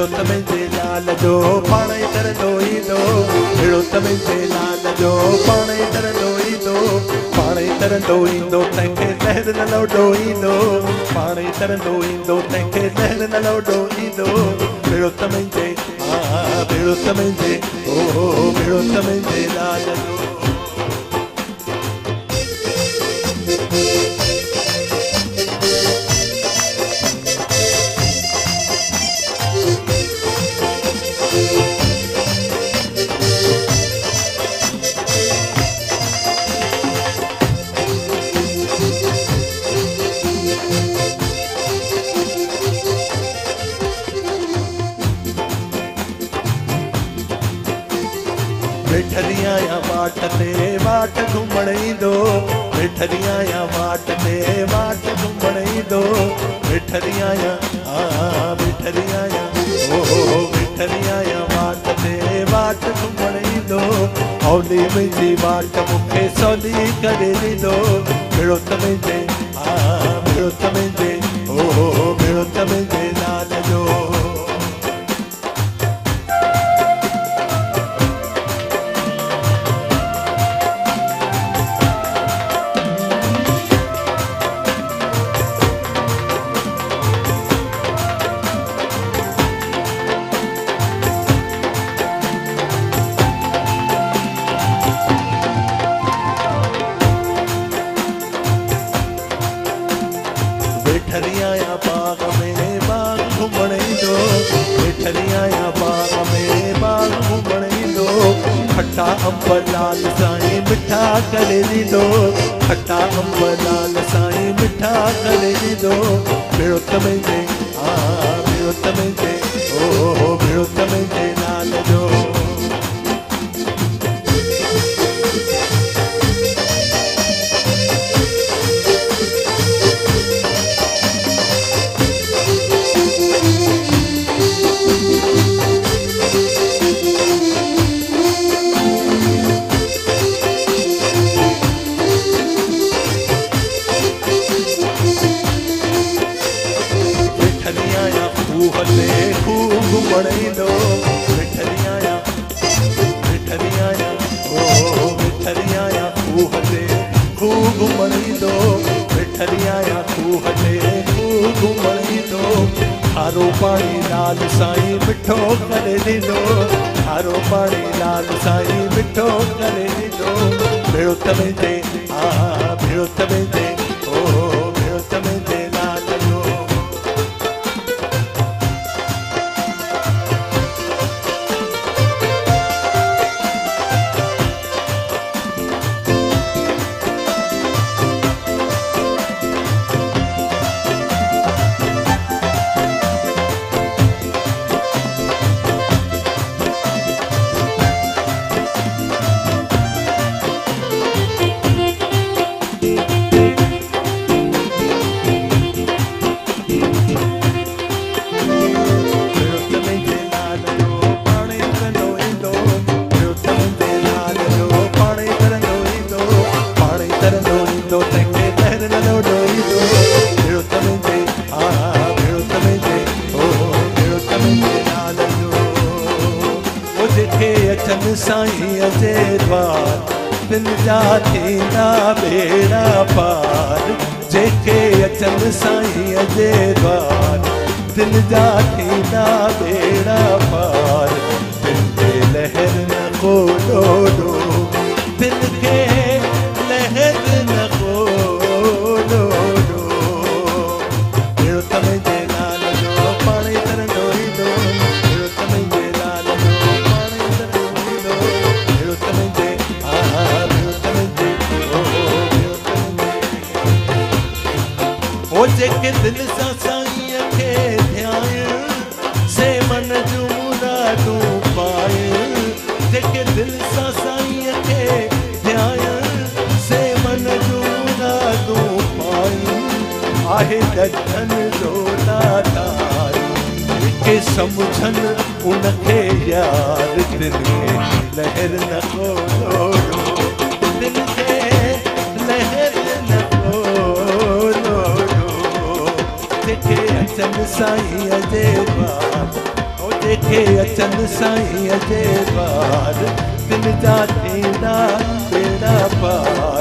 भेड़ो तमें लाल जो पाण ई तरंदो ईंदो भेड़ो तमें लाल जो पाण ई तरंदो ईंदो पाण ई तरंदो ईंदो तंहिंखे लहर न लौटो ईंदो पाण ई तरंदो ईंदो तंहिंखे लहर न लौटो ईंदो भेड़ो तमें भेड़ो तमें ओ भेड़ो तमें लाल जो वेठरिया या वाट ते वाट घुमण ईंदो वेठरिया या वाट ते वाट घुमण ईंदो वेठरिया या वेठरिया या ओ वेठरिया या वाट ते वाट घुमण ईंदो हौली मुंहिंजी वाट मूंखे सवली करे ॾींदो भेड़ो तमें भेड़ो तमें ओ भेड़ो तमें लाल जो वेठरिया या बाग में बाग घुमण ईंदो वेठरिया या बाग में बाग घुमण ईंदो खट्टा अंब लाल साईं मिठा करे ॾींदो खट्टा अंब लाल साईं मिठा करे ॾींदो भेड़ो तमें भेड़ो तमें ओ भेड़ो तमें लाल जो खूब घुमण ईंदो वेठरिया या ओ वेठरिया या खूह ते खूब घुमण ईंदो वेठरिया या खूह ते खूब घुमण ईंदो खारो पाणी लाल साईं मिठो करे ॾींदो खारो पाणी लाल साईं मिठो करे ॾींदो भेड़ो तमें भेड़ो तमें ओ भेड़ो तमें लाल जो अचन साईं जे द्वार दिल जा थींदा बेड़ा पार जेके अचन साईं जे द्वार दिल जा थींदा बेड़ा पार दिल के लहर न खोलो डो दिल के लहर न खोलो डो भेड़ो तमें लाल जो पाण ई तरंदो ईंदो भेड़ो तमें लाल जो पाण ई तरंदो ईंदो भेड़ो तमें भेड़ो तमें ओ जेके दिल सां साईं खे ध्यान से मन जूं मुरादूं पाए जेके दिल सां साईं खे ध्यान से मन जूं मुरादूं पाए आहे दर्शन जो दातार के समझन उनखे यार दिल के लहर न खोलो दिल के लहर न खोलो जेके अचन साईं जे द्वार खे अचन साईं जे बार, दिल जा थींदा बेड़ा पार।